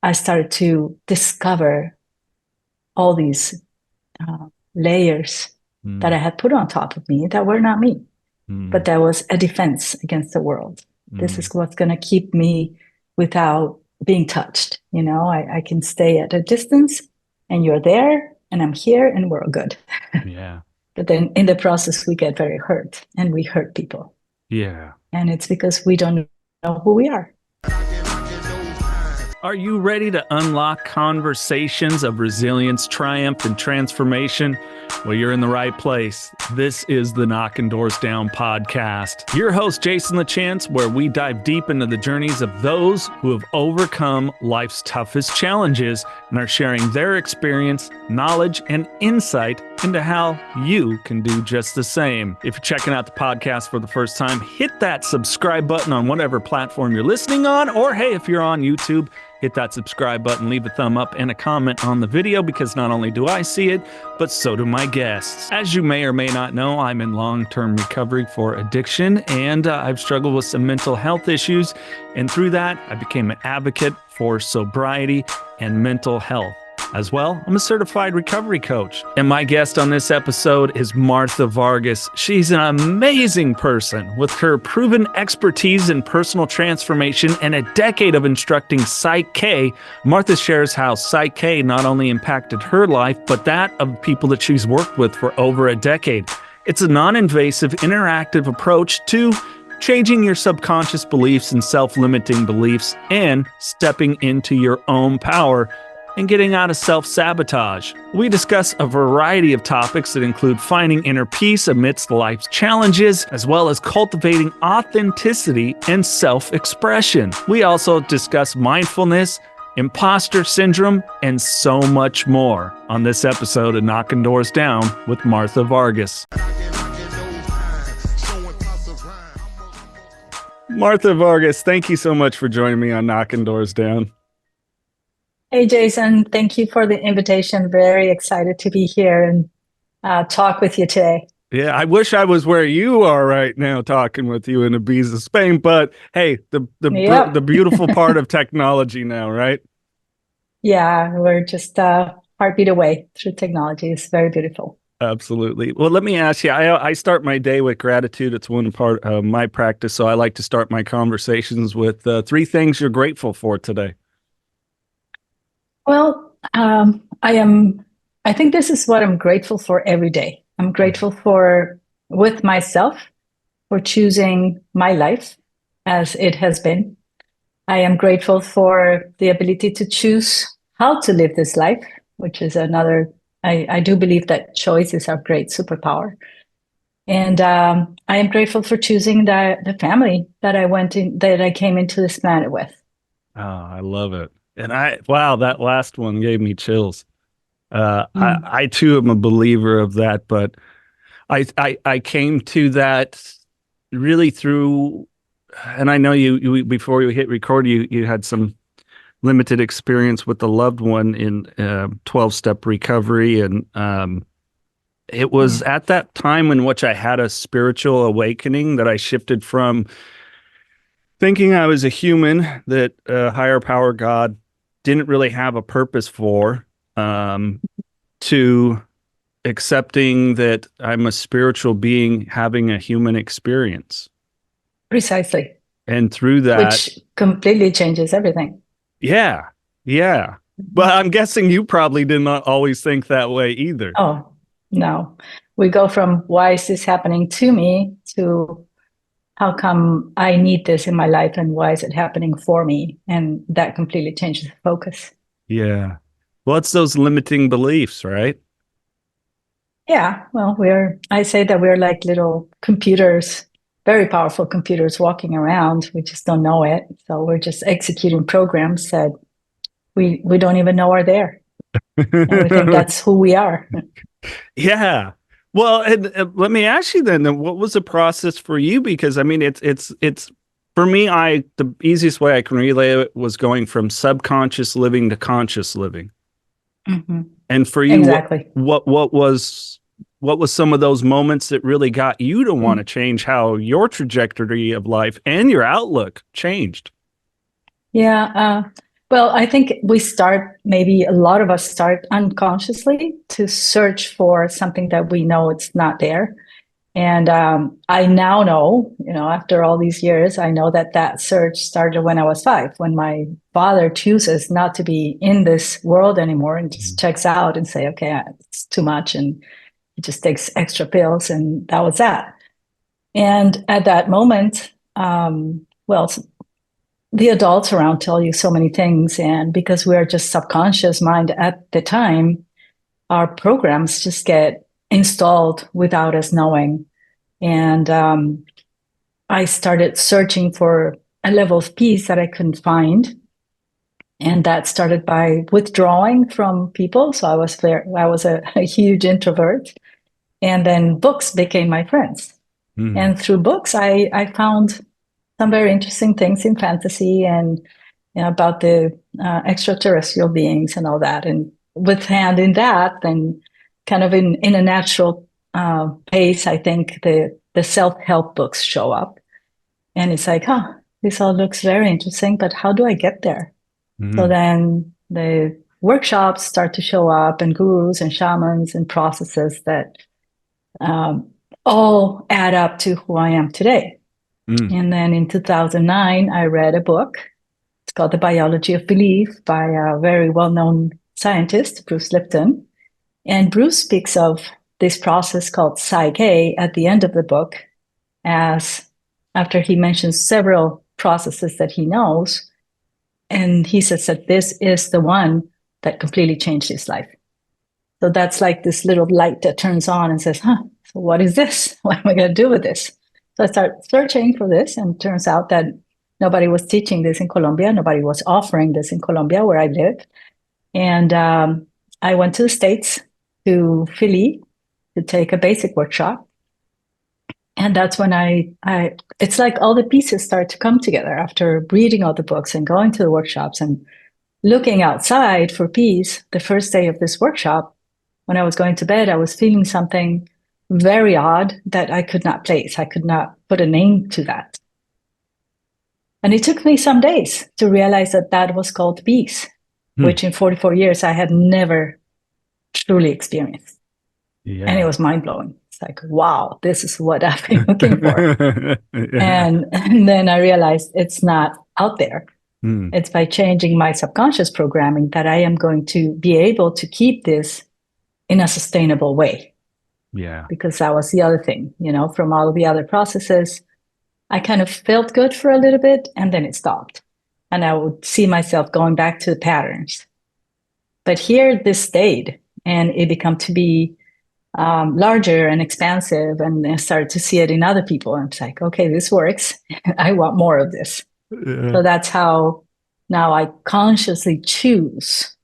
I started to discover all these layers that I Mm, had put on top of me that were not me, but mm, that was a defense against the world. This is mm. what's going to keep me without being touched. I can stay at a distance and you're there and I'm here and we're all good. Yeah. But then in the process, we get very hurt and we hurt people. Yeah. And it's because we don't know who we are. Are you ready to unlock conversations of resilience, triumph, and transformation? Well, you're in the right place. This is the Knocking Doors Down podcast. Your host, Jason LaChance, where we dive deep into the journeys of those who have overcome life's toughest challenges and are sharing their experience, knowledge, and insight into how you can do just the same. If you're checking out the podcast for the first time, hit that subscribe button on whatever platform you're listening on, or hey, if you're on YouTube, hit that subscribe button, leave a thumb up and a comment on the video, because not only do I see it, but so do my guests. As you may or may not know, I'm in long-term recovery for addiction, and I've struggled with some mental health issues. And through that, I became an advocate for sobriety and mental health. As well, I'm a certified recovery coach. And my guest on this episode is Martha Vargas. She's an amazing person with her proven expertise in personal transformation and a decade of instructing PSYCH-K. Martha shares how PSYCH-K not only impacted her life, but that of people that she's worked with for over a decade. It's a non-invasive, interactive approach to changing your subconscious beliefs and self-limiting beliefs and stepping into your own power and getting out of self-sabotage. We discuss a variety of topics that include finding inner peace amidst life's challenges, as well as cultivating authenticity and self-expression. We also discuss mindfulness, imposter syndrome, and so much more on this episode of Knocking Doors Down with Martha Vargas. Martha Vargas, thank you so much for joining me on Knocking Doors Down. Hey, Jason, thank you for the invitation. Very excited to be here and talk with you today. Yeah, I wish I was where you are right now, talking with you in Ibiza, Spain. But hey, the Yep. beautiful part of technology now, right? Yeah, we're just a heartbeat away through technology. It's very beautiful. Absolutely. Well, let me ask you. I start my day with gratitude. It's one part of my practice, so I like to start my conversations with three things you're grateful for today. Well, I think this is what I'm grateful for every day. I'm grateful with myself, for choosing my life as it has been. I am grateful for the ability to choose how to live this life, which is another, I do believe that choice is our great superpower. And I am grateful for choosing the family that I came into this planet with. Oh, I love it. And wow, that last one gave me chills. Mm. I too am a believer of that, but I came to that really through, and I know you before you hit record, you had some limited experience with a loved one in 12-step recovery, and it was Yeah. at that time in which I had a spiritual awakening that I shifted from thinking I was a human that a higher power God didn't really have a purpose for, um, to accepting that I'm a spiritual being having a human experience. Precisely, And through that, which completely changes everything. yeah, yeah. Mhm. But I'm guessing you probably did not always think that way either. Oh, no. We go from why is this happening to me to how come I need this in my life and why is it happening for me? And that completely changes the focus. Yeah. Well, it's those limiting beliefs, right? Yeah, well, I say that we're like little computers, very powerful computers walking around. We just don't know it. So we're just executing programs that we don't even know are there. And we think that's who we are. Yeah. Well, and let me ask you then, what was the process for you? Because I mean, it's for me, the easiest way I can relay it was going from subconscious living to conscious living. Hmm. And for you, Exactly. what was some of those moments that really got you to want to change how your trajectory of life and your outlook changed? Yeah. Well, I think maybe a lot of us start unconsciously to search for something that we know it's not there. And I now know, after all these years, I know that search started when I was 5, when my father chooses not to be in this world anymore and just checks out and say, okay, it's too much. And he just takes extra pills. And that was that. And at that moment, well, the adults around tell you so many things. And because we're just subconscious mind at the time, our programs just get installed without us knowing. And I started searching for a level of peace that I couldn't find. And that started by withdrawing from people. So I was a huge introvert. And then books became my friends. And through books, I found some very interesting things in fantasy and about the extraterrestrial beings and all that. And with hand in that, then kind of in a natural pace, I think the self-help books show up. And it's like, this all looks very interesting, but how do I get there? So then the workshops start to show up, and gurus and shamans and processes that all add up to who I am today. And then in 2009, I read a book. It's called The Biology of Belief by a very well-known scientist, Bruce Lipton. And Bruce speaks of this process called PSYCH-K at the end of the book, as after he mentions several processes that he knows. And he says that this is the one that completely changed his life. So that's like this little light that turns on and says, so what is this? What am I going to do with this? So I start searching for this, and it turns out that nobody was teaching this in Colombia. Nobody was offering this in Colombia, where I live. And I went to the States, to Philly, to take a basic workshop. And that's when it's like all the pieces start to come together after reading all the books and going to the workshops and looking outside for peace. The first day of this workshop, when I was going to bed, I was feeling something very odd that I could not place. I could not put a name to that. And it took me some days to realize that was called peace, which in 44 years I had never truly experienced. Yeah. And it was mind-blowing. It's like, wow, this is what I've been looking for. And then I realized it's not out there. It's by changing my subconscious programming that I am going to be able to keep this in a sustainable way. Yeah. Because that was the other thing, from all of the other processes, I kind of felt good for a little bit, and then it stopped. And I would see myself going back to the patterns. But here, this stayed, and it became to be larger and expansive, and I started to see it in other people. And it's like, okay, this works. I want more of this. Yeah. So that's how now I consciously choose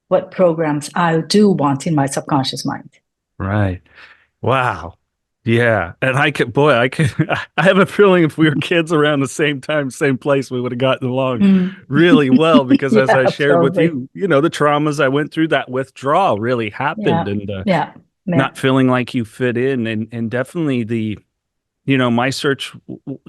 what programs I do want in my subconscious mind. Right. Wow. Yeah. And I have a feeling if we were kids around the same time, same place, we would have gotten along really well, because as I shared with you, the traumas I went through, that withdrawal really happened, and not feeling like you fit in. And definitely my search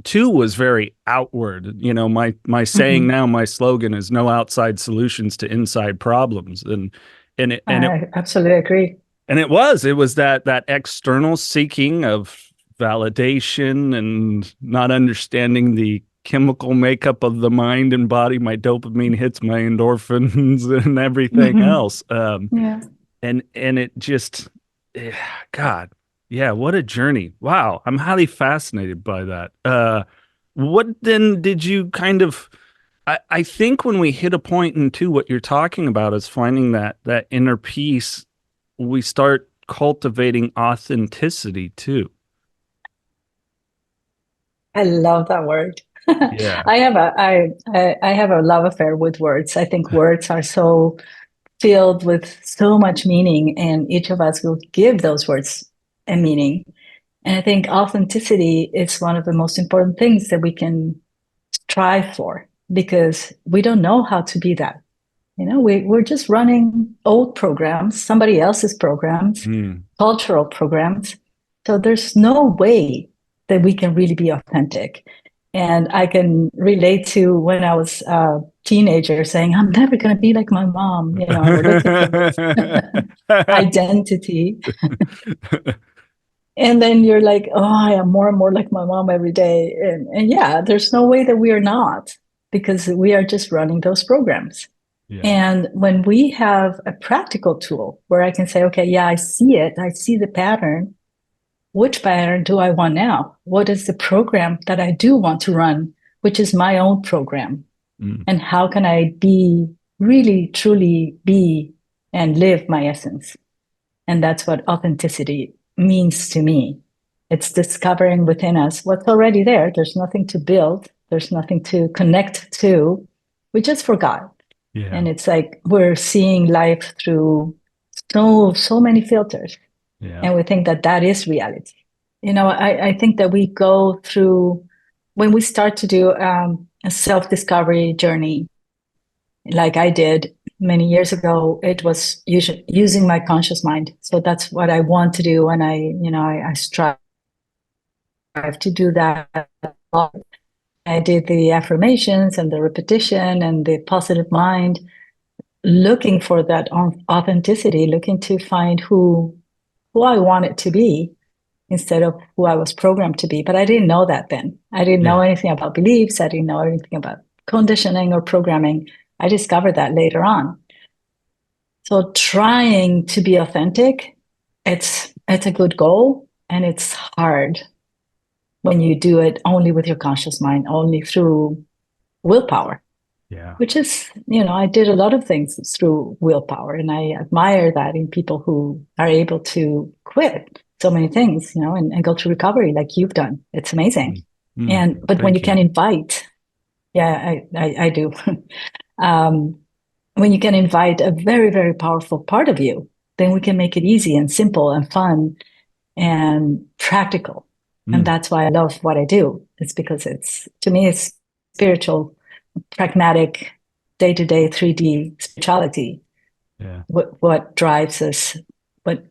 too was very outward. My saying now, my slogan is no outside solutions to inside problems. And I absolutely agree. And it was that external seeking of validation and not understanding the chemical makeup of the mind and body. My dopamine hits my endorphins and everything else. And it just, God, yeah, what a journey. Wow. I'm highly fascinated by that. What then did you kind of, I think when we hit a point into what you're talking about is finding that inner peace, we start cultivating authenticity too. I love that word. Yeah. I have a love affair with words. I think words are so filled with so much meaning, and each of us will give those words a meaning. And I think authenticity is one of the most important things that we can strive for, because we don't know how to be that. We're just running old programs, somebody else's programs, cultural programs. So there's no way that we can really be authentic. And I can relate to when I was a teenager saying, I'm never going to be like my mom, and we're looking for this identity. And then you're like, oh, I am more and more like my mom every day. And yeah, there's no way that we are not, because we are just running those programs. Yeah. And when we have a practical tool where I can say, okay, yeah, I see it, I see the pattern. Which pattern do I want now? What is the program that I do want to run, which is my own program? And how can I really, truly be and live my essence? And that's what authenticity means to me. It's discovering within us what's already there. There's nothing to build. There's nothing to connect to. We just forgot. Yeah. And it's like we're seeing life through so many filters. Yeah. And we think that that is reality. I think that we go through, when we start to do a self-discovery journey, like I did many years ago, it was using my conscious mind. So that's what I want to do. And I strive to do that. I did the affirmations and the repetition and the positive mind, looking for that authenticity, looking to find who I wanted to be instead of who I was programmed to be. But I didn't know that then. I didn't know anything about beliefs. I didn't know anything about conditioning or programming. I discovered that later on. So trying to be authentic, it's a good goal, and it's hard when you do it only with your conscious mind, only through willpower. Yeah. Which is, I did a lot of things through willpower, and I admire that in people who are able to quit so many things, and go to recovery like you've done. It's amazing. But when you can invite, I do. When you can invite a very, very powerful part of you, then we can make it easy and simple and fun and practical. And that's why I love what I do. It's because to me, it's spiritual, pragmatic, day-to-day 3D spirituality. Yeah. What drives us. But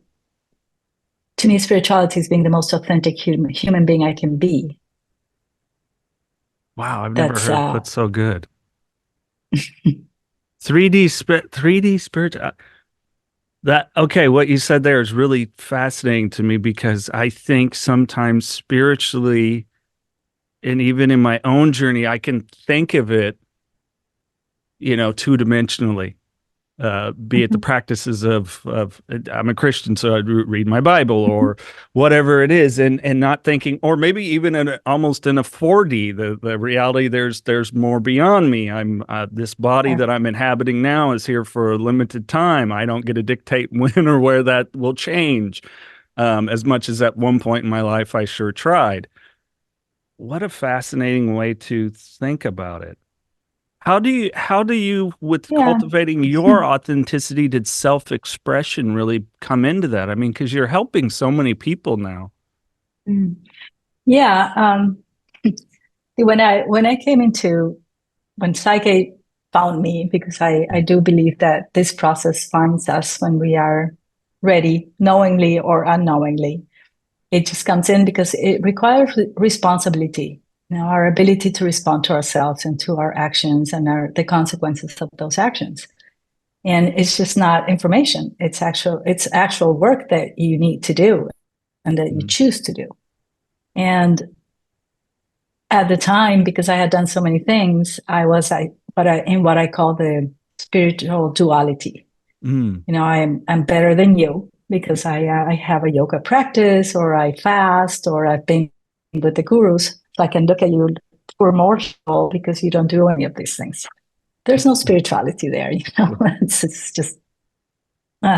to me, spirituality is being the most authentic human being I can be. Wow, I've never heard put so good. 3D spiritual. What you said there is really fascinating to me, because I think sometimes spiritually, and even in my own journey, I can think of it, two-dimensionally. Be it the practices of I'm a Christian, so I read my Bible or whatever it is, and not thinking, or maybe even almost in a 4D, the reality there's more beyond me. I'm this body that I'm inhabiting now is here for a limited time. I don't get to dictate when or where that will change, as much as at one point in my life I sure tried. What a fascinating way to think about it. How do you, with cultivating your authenticity, did self-expression really come into that? I mean, because you're helping so many people now. Yeah. When I came when PSYCH-K found me, because I do believe that this process finds us when we are ready, knowingly or unknowingly. It just comes in because it requires responsibility. Our ability to respond to ourselves and to our actions and the consequences of those actions. And it's just not information. It's actual work that you need to do and that you choose to do. And at the time, because I had done so many things, I was in what I call the spiritual duality. I'm better than you because I have a yoga practice, or I fast, or I've been with the gurus. So I can look at you poor mortal because you don't do any of these things. There's no spirituality there, it's just. So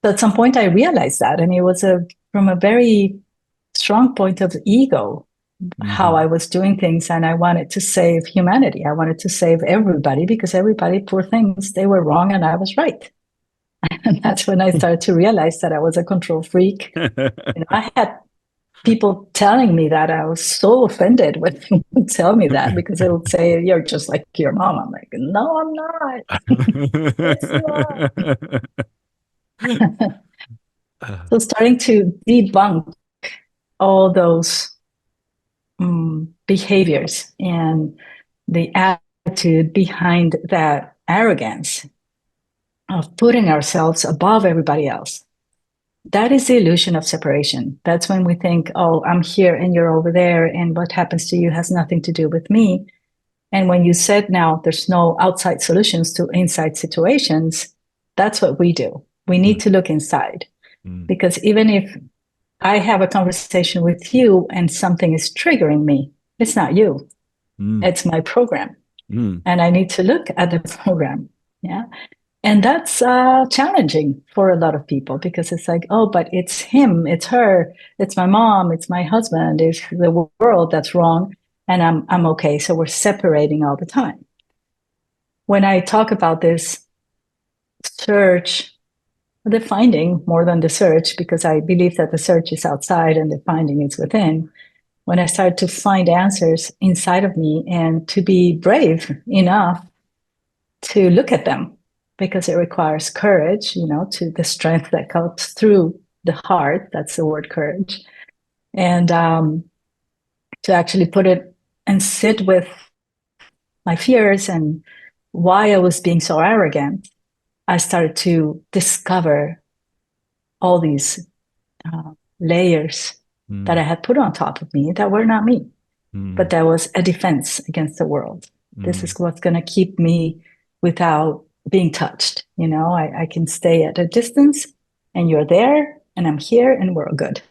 at some point I realized that, and it was from a very strong point of ego, how I was doing things, and I wanted to save humanity. I wanted to save everybody, because everybody, poor things, they were wrong and I was right. And that's when I started to realize that I was a control freak. I had people telling me that. I was so offended when they would tell me that, because they would say, "You're just like your mom." I'm like, "No, I'm not." Yes, you are. So starting to debunk all those behaviors and the attitude behind that arrogance of putting ourselves above everybody else. That is the illusion of separation. That's when we think, oh, I'm here and you're over there, and what happens to you has nothing to do with me. And when you said now there's no outside solutions to inside situations, that's what we do. We need to look inside. Because even if I have a conversation with you and something is triggering me, it's not you. It's my program. And I need to look at the program. Yeah. And that's challenging for a lot of people, because it's like, oh, but it's him, it's her, it's my mom, it's my husband, it's the world that's wrong, and I'm okay. So we're separating all the time. When I talk about this search, the finding more than the search, because I believe that the search is outside and the finding is within. When I started to find answers inside of me and to be brave enough to look at them, because it requires courage, to the strength that comes through the heart. That's the word courage. And to actually put it and sit with my fears and why I was being so arrogant, I started to discover all these layers that I had put on top of me that were not me, but that was a defense against the world. This is what's going to keep me without being touched. I can stay at a distance and you're there and I'm here and we're all good.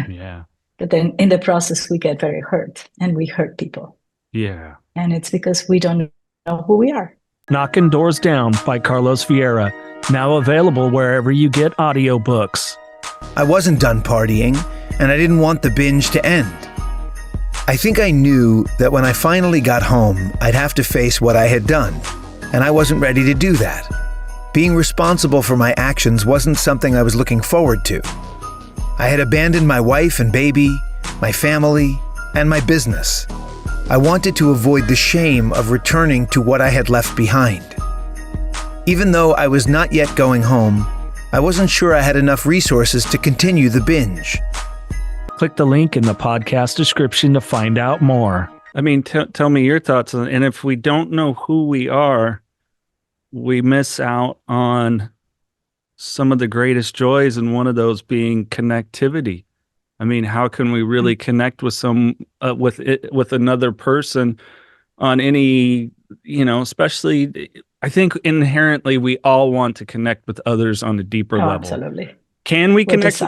Yeah. But then in the process, we get very hurt and we hurt people. Yeah. And it's because we don't know who we are. Knocking Doors Down by Carlos Vieira. Now available wherever you get audiobooks. I wasn't done partying, and I didn't want the binge to end. I think I knew that when I finally got home, I'd have to face what I had done, and I wasn't ready to do that. Being responsible for my actions wasn't something I was looking forward to. I had abandoned my wife and baby, my family, and my business. I wanted to avoid the shame of returning to what I had left behind. Even though I was not yet going home, I wasn't sure I had enough resources to continue the binge. Click the link in the podcast description to find out more. I mean, tell me your thoughts on it. And if we don't know who we are, we miss out on some of the greatest joys, and one of those being connectivity. I mean, how can we really connect with with another person on any, especially, I think inherently we all want to connect with others on a deeper level. Absolutely. Can we connect?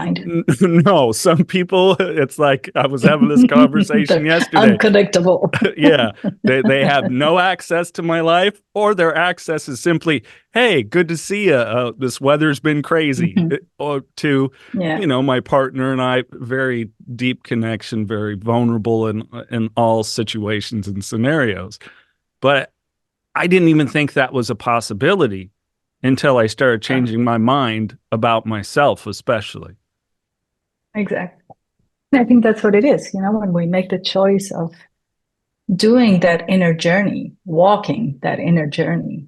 No, some people, it's like I was having this conversation yesterday. Unconnectable. Yeah, they have no access to my life, or their access is simply, hey, good to see you. This weather's been crazy. Or to, my partner and I, very deep connection, very vulnerable in all situations and scenarios. But I didn't even think that was a possibility until I started changing my mind about myself, especially. Exactly. I think that's what it is. When we make the choice of doing that inner journey, walking that inner journey,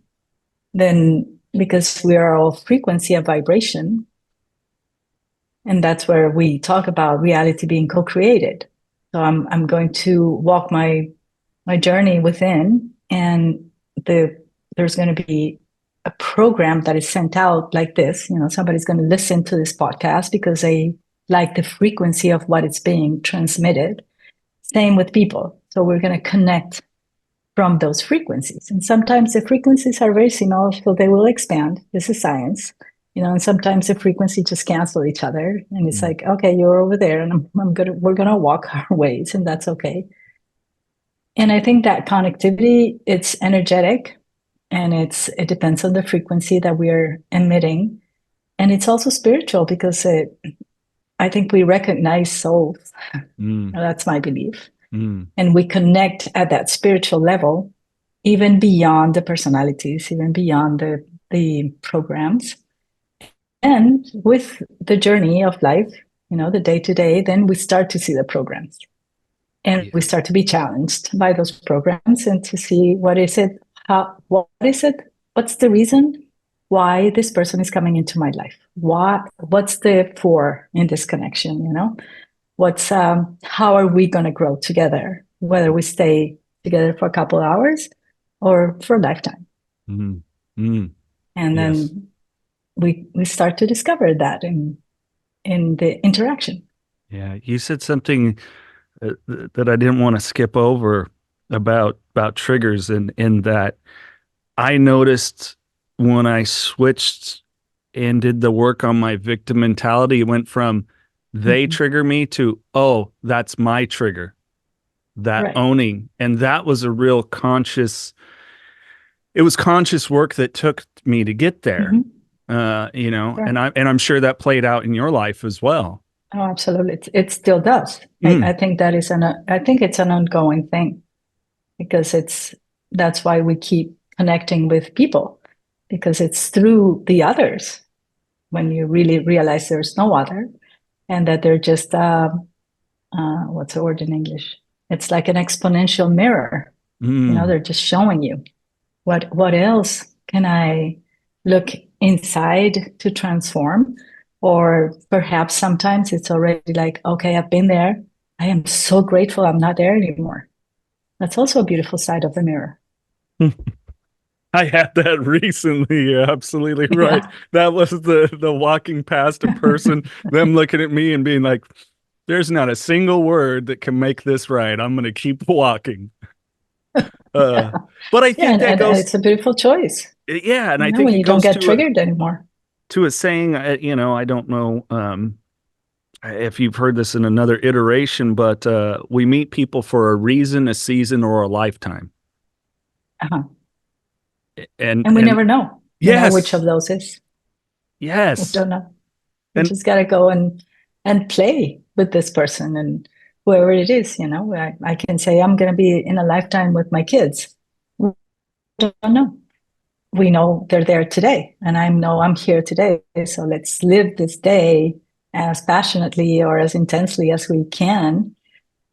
then because we are all frequency and vibration, and that's where we talk about reality being co-created. So I'm going to walk my journey within, and there's going to be a program that is sent out like this. Somebody's going to listen to this podcast because they like the frequency of what is being transmitted. Same with people. So we're going to connect from those frequencies. And sometimes the frequencies are very similar, so they will expand. This is science. And sometimes the frequency just cancel each other. And it's like, okay, you're over there and we're going to walk our ways, and that's okay. And I think that connectivity, it's energetic. And it depends on the frequency that we are emitting. And it's also spiritual, because I think we recognize souls. That's my belief. And we connect at that spiritual level, even beyond the personalities, even beyond the programs. And with the journey of life, the day-to-day, then we start to see the programs. And we start to be challenged by those programs and to see what is it? What's the reason why this person is coming into my life? What's the for in this connection? How are we going to grow together? whether we stay together for a couple of hours or for a lifetime. Mm. Mm. And Yes. then we start to discover that in the interaction. Yeah, you said something that I didn't want to skip over about triggers, and in that I noticed when I switched and did the work on my victim mentality, it went from they trigger me to, oh, that's my trigger, that Right. owning. And that was a real conscious work that took me to get there. Sure. And I'm sure that played out in your life as well. Oh, absolutely. It still does. I think that is I think it's an ongoing thing, because that's why we keep connecting with people, because it's through the others when you really realize there's no other, and that they're just what's the word in English? It's like an exponential mirror. They're just showing you what else can I look inside to transform. Or perhaps sometimes it's already like, okay, I've been there. I am so grateful I'm not there anymore. That's also a beautiful side of the mirror. I had that recently. You're absolutely right. Yeah. That was the walking past a person, them looking at me and being like, there's not a single word that can make this right. I'm going to keep walking. But I think that and goes. it's a beautiful choice. Yeah, and I think when it you don't goes get triggered anymore. to a saying. I don't know if you've heard this in another iteration, but we meet people for a reason, a season, or a lifetime. Uh-huh. And we never know. Yes. Which of those is. Yes. We don't know. You just got to go and play with this person and whoever it is. I can say I'm going to be in a lifetime with my kids. We don't know. We know they're there today, and I know I'm here today. So let's live this day as passionately or as intensely as we can,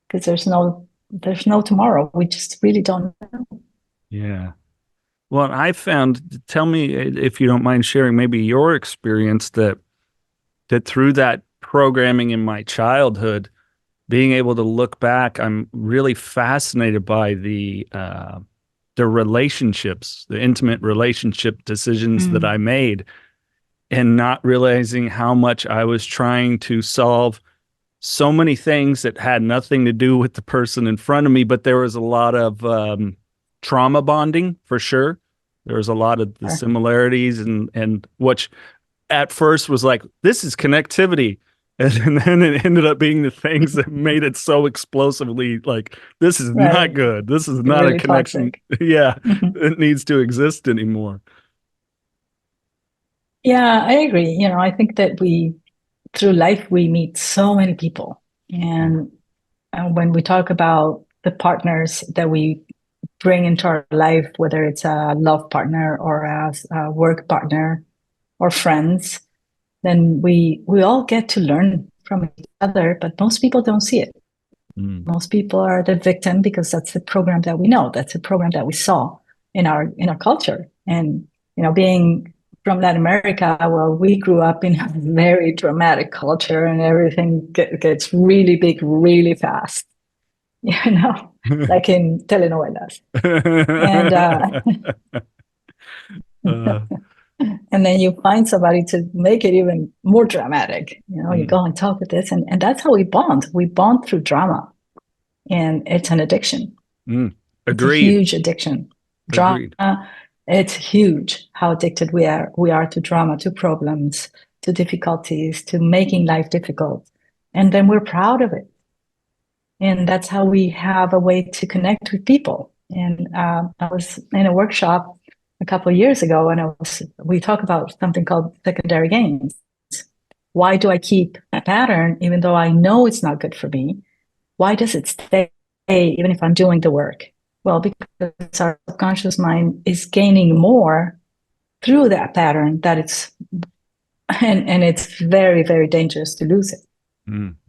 because there's no tomorrow. We just really don't know. Yeah. Well, I found, tell me if you don't mind sharing maybe your experience that through that programming in my childhood, being able to look back, I'm really fascinated by the relationships, the intimate relationship decisions that I made, and not realizing how much I was trying to solve so many things that had nothing to do with the person in front of me, but there was a lot of trauma bonding for sure. There was a lot of the similarities and which at first was like, this is connectivity. And then it ended up being the things that made it so explosively like, this is not good. This is not really a connection. Yeah, it needs to exist anymore. Yeah, I agree. I think that through life, we meet so many people. And when we talk about the partners that we bring into our life, whether it's a love partner or a work partner or friends, then we all get to learn from each other, but most people don't see it. Most people are the victim because that's the program that we know. That's the program that we saw in our culture. And being from Latin America, well, we grew up in a very dramatic culture, and everything gets really big really fast. Like in telenovelas. And then you find somebody to make it even more dramatic. You go and talk with this, and that's how we bond. We bond through drama, and it's an addiction. Agreed. It's a huge addiction. Agreed. Drama. It's huge how addicted we are to drama, to problems, to difficulties, to making life difficult, and then we're proud of it. And that's how we have a way to connect with people. And I was in a workshop a couple of years ago, and we talk about something called secondary gains. Why do I keep a pattern even though I know it's not good for me? Why does it stay even if I'm doing the work? Well, because our subconscious mind is gaining more through that pattern and it's very, very dangerous to lose it.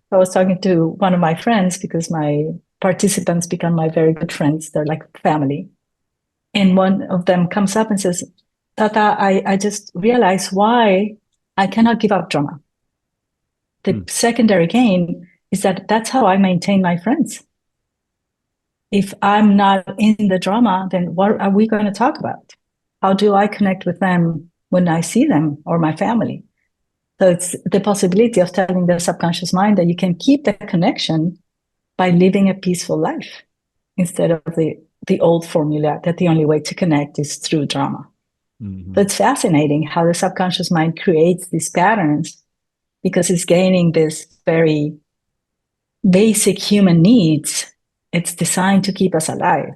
I was talking to one of my friends, because my participants become my very good friends. They're like family. And one of them comes up and says, Tata, I just realized why I cannot give up drama. The secondary gain is that's how I maintain my friends. if I'm not in the drama, then what are we going to talk about? How do I connect with them when I see them or my family? So it's the possibility of telling the subconscious mind that you can keep the connection by living a peaceful life instead of the old formula that the only way to connect is through drama. Mm-hmm. So it's fascinating how the subconscious mind creates these patterns because it's gaining this very basic human needs. It's designed to keep us alive.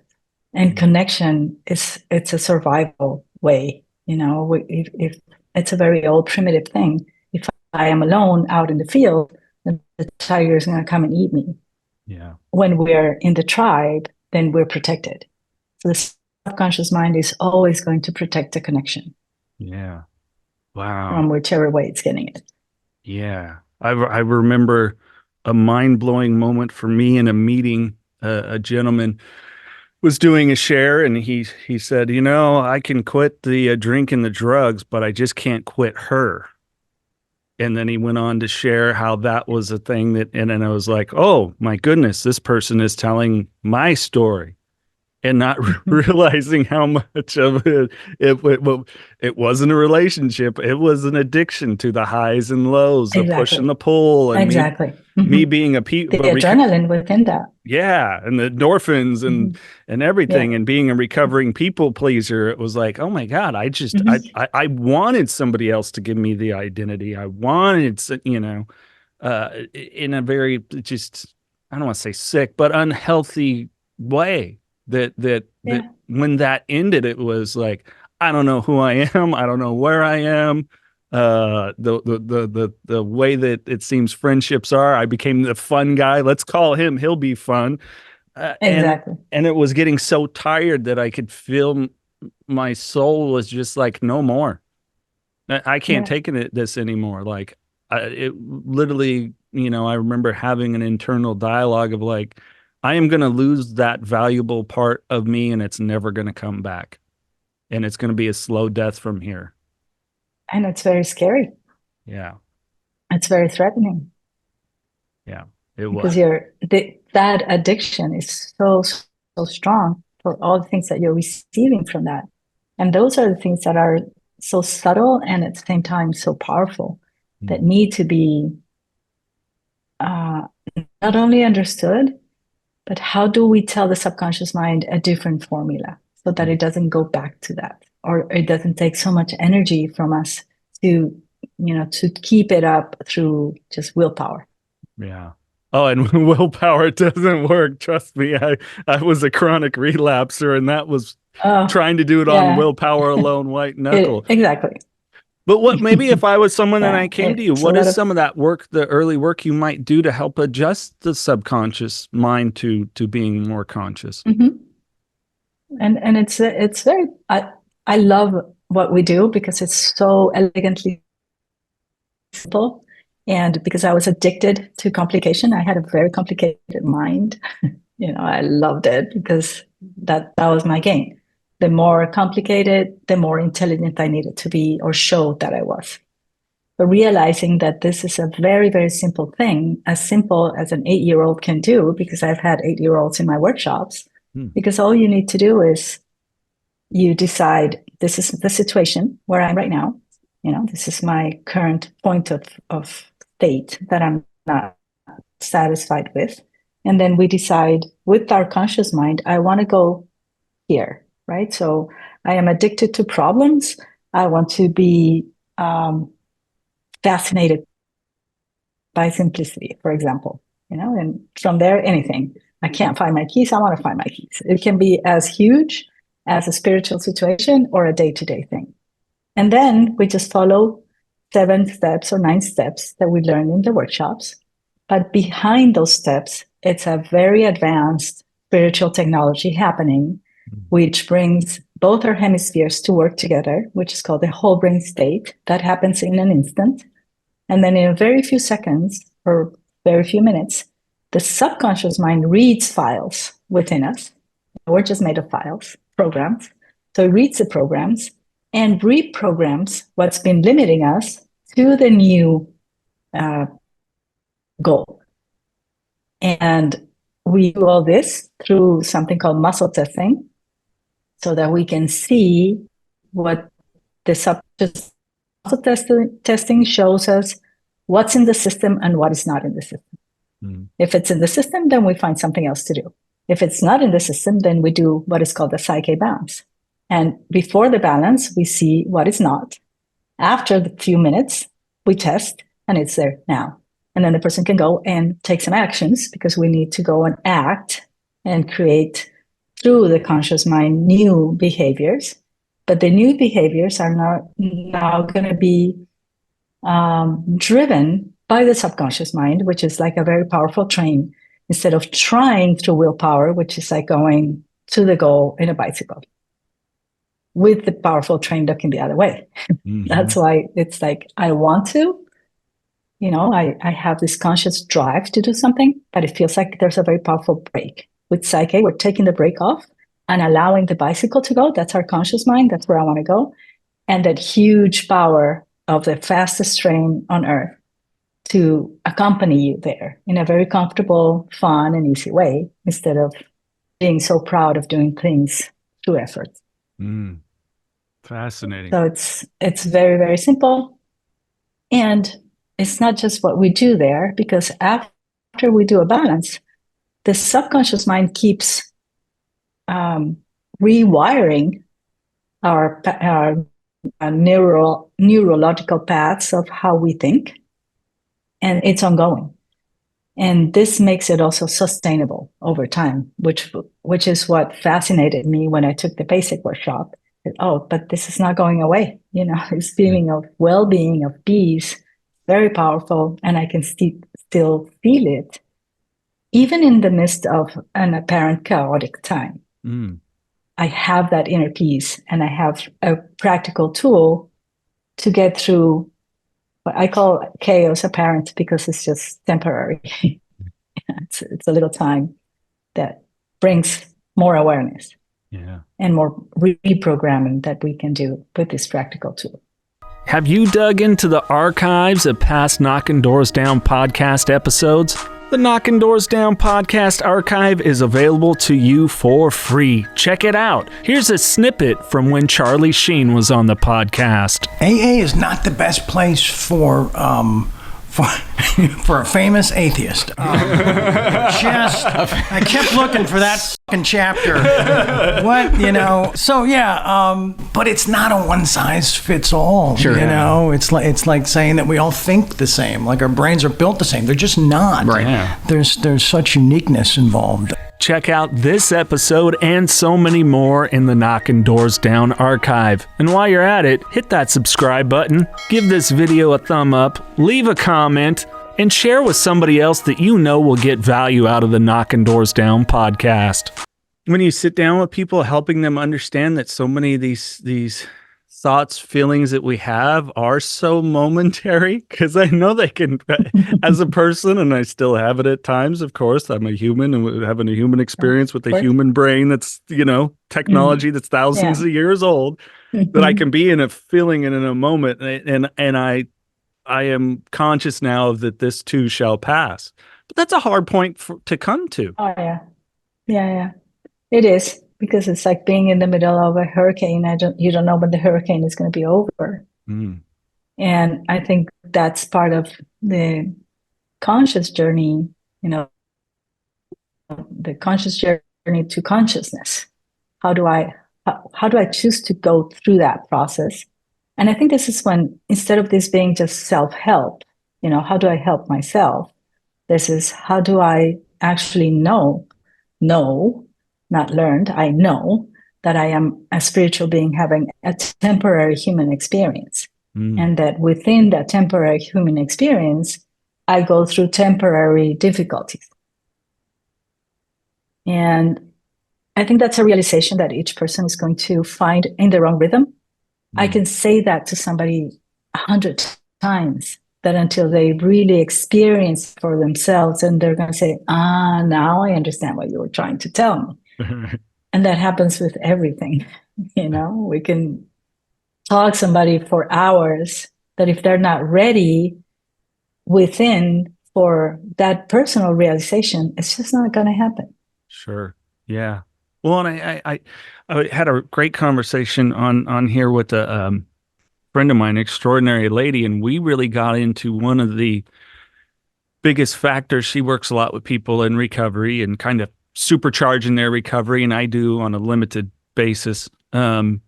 And connection it's a survival way. If it's a very old primitive thing. If I am alone out in the field, then the tiger is going to come and eat me. Yeah. When we're in the tribe, then we're protected. So the subconscious mind is always going to protect the connection. Yeah. Wow. From whichever way it's getting it. Yeah. I remember a mind-blowing moment for me in a meeting. A gentleman was doing a share, and he said, I can quit the drink and the drugs, but I just can't quit her. And then he went on to share how that was a thing and then I was like, oh my goodness, this person is telling my story and not realizing how much of it wasn't a relationship. It was an addiction to the highs and lows, the push and the pull, and me being a the adrenaline within that. Yeah, and the endorphins and everything, and being a recovering people pleaser. It was like, oh my God, I wanted somebody else to give me the identity. I wanted, in a very just, I don't want to say sick, but unhealthy way. That when that ended, it was like, I don't know who I am. I don't know where I am. The way that it seems friendships are, I became the fun guy. Let's call him. He'll be fun. Exactly. And it was getting so tired that I could feel my soul was just like, no more. I can't take this anymore. Like it literally, I remember having an internal dialogue of like, I am going to lose that valuable part of me and it's never going to come back. And it's going to be a slow death from here. And it's very scary. Yeah. It's very threatening. Yeah, it was. Because that addiction is so strong for all the things that you're receiving from that. And those are the things that are so subtle and at the same time so powerful that need to be not only understood, but how do we tell the subconscious mind a different formula so that it doesn't go back to that, or it doesn't take so much energy from us to keep it up through just willpower. Yeah. Oh, and willpower doesn't work. Trust me. I was a chronic relapser, and that was trying to do it on willpower alone, white knuckle. Exactly. But maybe if I was someone and I came to you, what is some of that work, the early work you might do to help adjust the subconscious mind to being more conscious? Mm-hmm. And it's very, I love what we do because it's so elegantly simple. And because I was addicted to complication, I had a very complicated mind. I loved it because that was my game. The more complicated, the more intelligent I needed to be or show that I was. But realizing that this is a very, very simple thing, as simple as an 8-year-old can do, because I've had 8-year-olds in my workshops, because all you need to do is you decide, this is the situation where I'm right now. This is my current point of state that I'm not satisfied with. And then we decide with our conscious mind, I want to go here, right? So I am addicted to problems. I want to be fascinated by simplicity, for example, and from there, anything. I can't find my keys. I want to find my keys. It can be as huge as a spiritual situation or a day-to-day thing. And then we just follow 7 steps or 9 steps that we learn in the workshops. But behind those steps, it's a very advanced spiritual technology happening, which brings both our hemispheres to work together, which is called the whole brain state. That happens in an instant. And then in a very few seconds or very few minutes, the subconscious mind reads files within us. We're just made of files, programs. So it reads the programs and reprograms what's been limiting us to the new goal. And we do all this through something called muscle testing so that we can see what the subconscious muscle testing shows us what's in the system and what is not in the system. If it's in the system, then we find something else to do. If it's not in the system, then we do what is called the PSYCH-K balance. And before the balance, we see what is not. After the few minutes, we test and it's there now. And then the person can go and take some actions because we need to go and act and create through the conscious mind new behaviors. But the new behaviors are now going to be driven by the subconscious mind, which is like a very powerful train, instead of trying through willpower, which is like going to the goal in a bicycle with the powerful train looking the other way. That's why it's like, I want to, I have this conscious drive to do something, but it feels like there's a very powerful brake. With PSYCH-K, we're taking the brake off and allowing the bicycle to go. That's our conscious mind. That's where I want to go. And that huge power of the fastest train on earth to accompany you there in a very comfortable, fun, and easy way, instead of being so proud of doing things through effort. Fascinating. So it's very, very simple. And it's not just what we do there, because after we do a balance, the subconscious mind keeps rewiring our neurological paths of how we think, and it's ongoing. And this makes it also sustainable over time, which is what fascinated me when I took the basic workshop. But this is not going away. This feeling of well-being, of peace, very powerful, and I can still feel it, even in the midst of an apparent chaotic time. I have that inner peace, and I have a practical tool to get through what I call chaos apparent, because it's just temporary. It's a little time that brings more awareness and more reprogramming that we can do with this practical tool. Have you dug into the archives of past Knockin' Doors Down podcast episodes? The Knockin' Doors Down podcast archive is available to you for free. Check it out. Here's a snippet from when Charlie Sheen was on the podcast. AA is not the best place for a famous atheist. I kept looking for that fucking chapter. So but it's not a one size fits all. Sure. It's like saying that we all think the same, like our brains are built the same. They're just not. Right. Yeah. There's such uniqueness involved. Check out this episode and so many more in the Knockin' Doors Down archive. And while you're at it, hit that subscribe button, give this video a thumb up, leave a comment, and share with somebody else that you know will get value out of the Knockin' Doors Down podcast. When you sit down with people, helping them understand that so many of these thoughts, feelings that we have are so momentary, because I know they can, as a person, and I still have it at times, of course, I'm a human and having a human experience with a human brain that's, technology that's thousands of years old, that I can be in a feeling and in a moment. And I am conscious now that this too shall pass. But that's a hard point to come to. Oh, yeah. Yeah. It is. Because it's like being in the middle of a hurricane. You don't know when the hurricane is going to be over. And I think that's part of the conscious journey, the conscious journey to consciousness. How do I choose to go through that process? And I think this is when, instead of this being just self-help, how do I help myself? This is, how do I actually know, not learned, I know that I am a spiritual being having a temporary human experience. And that within that temporary human experience, I go through temporary difficulties. And I think that's a realization that each person is going to find in their own rhythm. I can say that to somebody 100 times, that until they really experience for themselves, and they're going to say, now I understand what you were trying to tell me. And that happens with everything. We can talk somebody for hours, that if they're not ready within for that personal realization, it's just not going to happen. Sure. Yeah. Well, and I had a great conversation on here with a friend of mine, extraordinary lady, and we really got into one of the biggest factors. She works a lot with people in recovery and kind of supercharging their recovery, and I do on a limited basis. And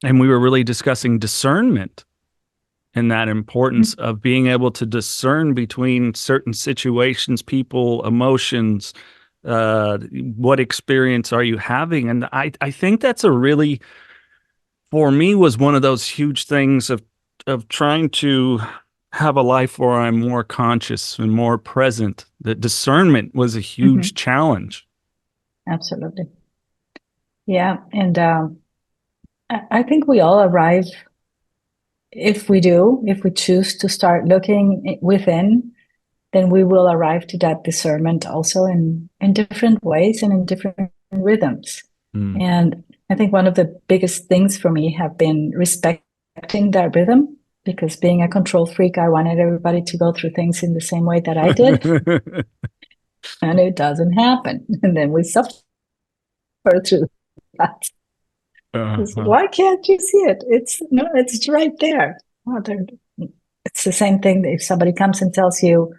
we were really discussing discernment and that importance of being able to discern between certain situations, people, emotions, what experience are you having? And I think that's a really, for me, was one of those huge things of trying to have a life where I'm more conscious and more present. That discernment was a huge challenge. Absolutely. Yeah. And I think we all arrive, if we choose to start looking within, then we will arrive to that discernment also in different ways and in different rhythms. And I think one of the biggest things for me have been respecting that rhythm, because being a control freak, I wanted everybody to go through things in the same way that I did. And it doesn't happen. And then we suffer through that. Why can't you see it? It's right there. It's the same thing if somebody comes and tells you,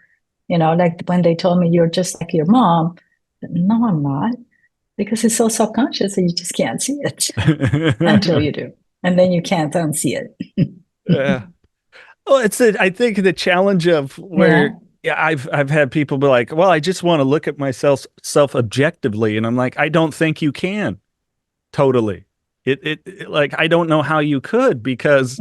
like when they told me you're just like your mom. No, I'm not, because it's so subconscious that you just can't see it until you do. And then you can't unsee it. Yeah. Well, I think the challenge of where I've had people be like, well, I just want to look at myself objectively. And I'm like, I don't think you can totally. It like, I don't know how you could, because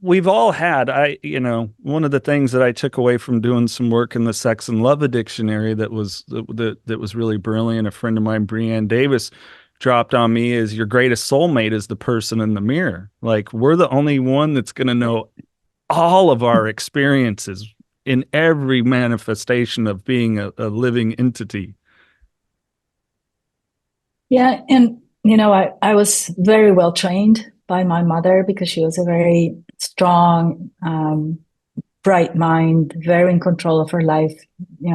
we've all had, one of the things that I took away from doing some work in the sex and love addiction area that was really brilliant. A friend of mine, Breanne Davis, dropped on me is your greatest soulmate is the person in the mirror. Like, we're the only one that's going to know all of our experiences in every manifestation of being a living entity. Yeah. And, I was very well trained by my mother, because she was a very strong, bright mind, very in control of her life.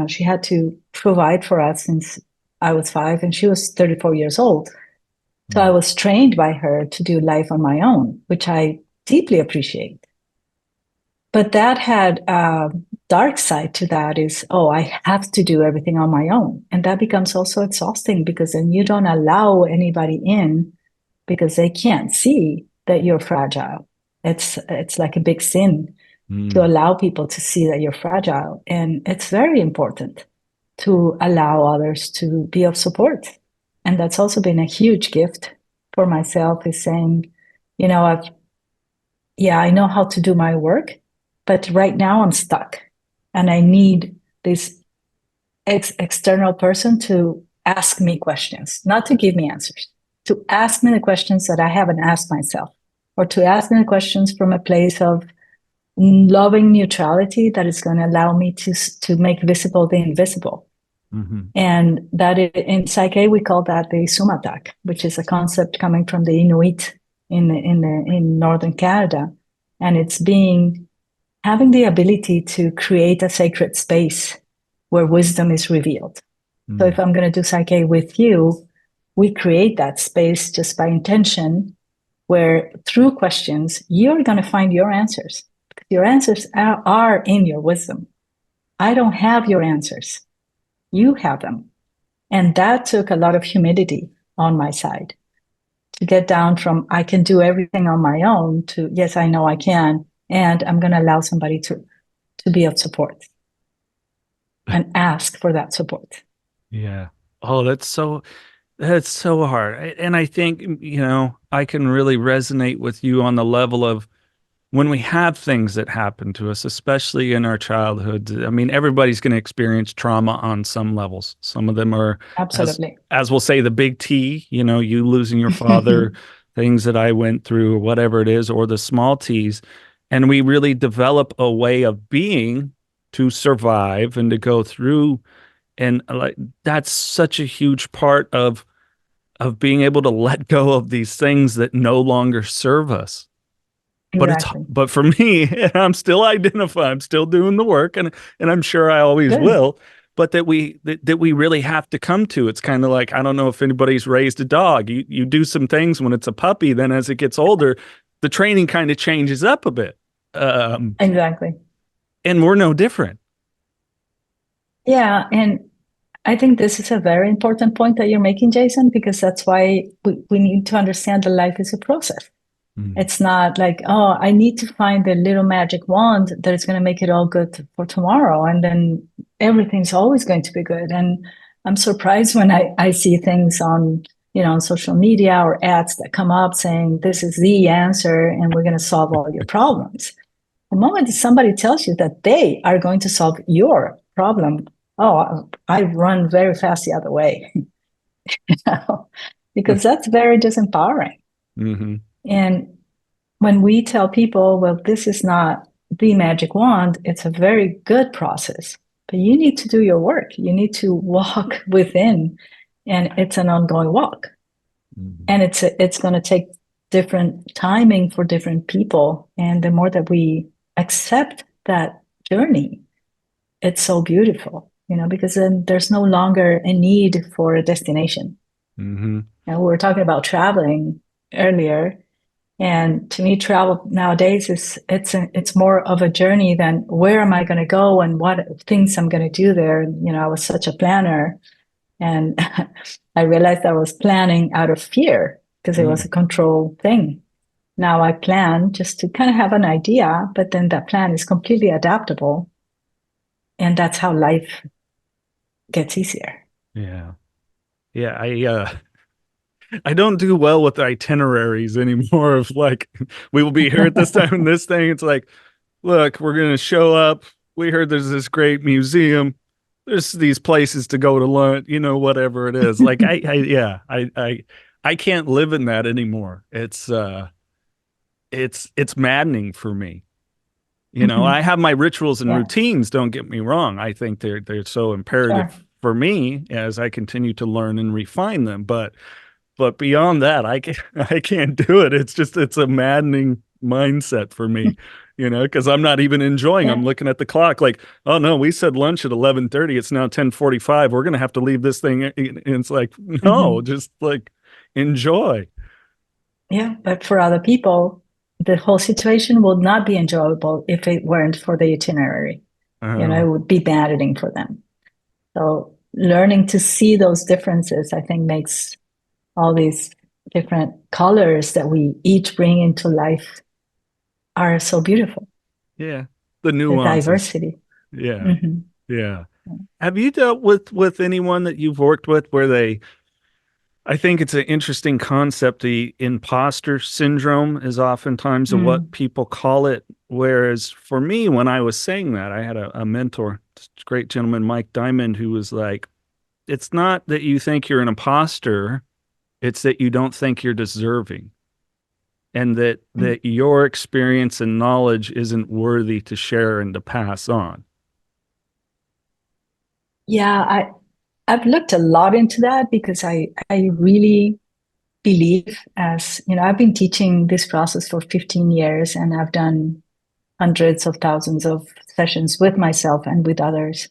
She had to provide for us since I was 5 and she was 34 years old. So I was trained by her to do life on my own, which I deeply appreciate. But that had a dark side to that is, I have to do everything on my own. And that becomes also exhausting, because then you don't allow anybody in, because they can't see that you're fragile. It's like a big sin to allow people to see that you're fragile. And it's very important to allow others to be of support. And that's also been a huge gift for myself, is saying, I know how to do my work, but right now I'm stuck and I need this external person to ask me questions, not to give me answers, to ask me the questions that I haven't asked myself, or to ask me the questions from a place of loving neutrality that is going to allow me to make visible the invisible. And that in Psych-K, we call that the sumatak, which is a concept coming from the Inuit in northern Canada. And it's having the ability to create a sacred space where wisdom is revealed. So if I'm going to do Psych-K with you, we create that space just by intention, where through questions, you're going to find your answers. Your answers are in your wisdom. I don't have your answers. You have them. And that took a lot of humility on my side to get down from I can do everything on my own to, yes, I know I can. And I'm going to allow somebody to be of support and ask for that support. Yeah. Oh, that's so hard. And I think, I can really resonate with you on the level of when we have things that happen to us, especially in our childhood. I mean, everybody's going to experience trauma on some levels. Some of them are, absolutely, as we'll say, the big T, you losing your father, things that I went through, or whatever it is, or the small T's. And we really develop a way of being to survive and to go through. And like, that's such a huge part of being able to let go of these things that no longer serve us. Exactly. but for me, I'm still identifying, I'm still doing the work, and I'm sure I always Good. will. But that we really have to come to. It's kind of like, I don't know if anybody's raised a dog. You do some things when it's a puppy, then as it gets older, the training kind of changes up a bit. Exactly. And we're no different. Yeah. And I think this is a very important point that you're making, Jason, because that's why we need to understand that life is a process. It's not like, oh, I need to find the little magic wand that is going to make it all good for tomorrow. And then everything's always going to be good. And I'm surprised when I see things on, on social media or ads that come up saying, this is the answer and we're going to solve all your problems. The moment somebody tells you that they are going to solve your problem, oh, I run very fast the other way, because that's very disempowering. Mm-hmm. And when we tell people, well, this is not the magic wand, it's a very good process, but you need to do your work. You need to walk within, and it's an ongoing walk. Mm-hmm. And it's going to take different timing for different people. And the more that we accept that journey, it's so beautiful, because then there's no longer a need for a destination. Mm-hmm. And we were talking about traveling earlier. And to me, travel nowadays it's more of a journey than where am I going to go and what things I'm going to do there. And, I was such a planner, and I realized I was planning out of fear because it was a control thing. Now I plan just to kind of have an idea, but then that plan is completely adaptable, and that's how life gets easier. Yeah, I don't do well with itineraries anymore of like, we will be here at this time and this thing. It's like, look, we're going to show up. We heard there's this great museum. There's these places to go to lunch, whatever it is. Like, I can't live in that anymore. It's maddening for me. I have my rituals and routines. Don't get me wrong. I think they're so imperative for me as I continue to learn and refine them. But beyond that, I can't do it. It's a maddening mindset for me, because I'm not even enjoying. I'm looking at the clock like, oh no, we said lunch at 11:30. It's now 10:45. We're going to have to leave this thing. And it's like, no, just like enjoy. Yeah. But for other people, the whole situation would not be enjoyable if it weren't for the itinerary. It would be maddening for them. So learning to see those differences, I think, makes all these different colors that we each bring into life are so beautiful. Yeah. The nuances. The diversity. Yeah. Mm-hmm. Yeah. Have you dealt with anyone that you've worked with where I think it's an interesting concept. The imposter syndrome is oftentimes what people call it. Whereas for me, when I was saying that, I had a mentor, this great gentleman, Mike Diamond, who was like, it's not that you think you're an imposter. It's that you don't think you're deserving, and that your experience and knowledge isn't worthy to share and to pass on. Yeah, I've looked a lot into that because I really believe, as I've been teaching this process for 15 years, and I've done hundreds of thousands of sessions with myself and with others.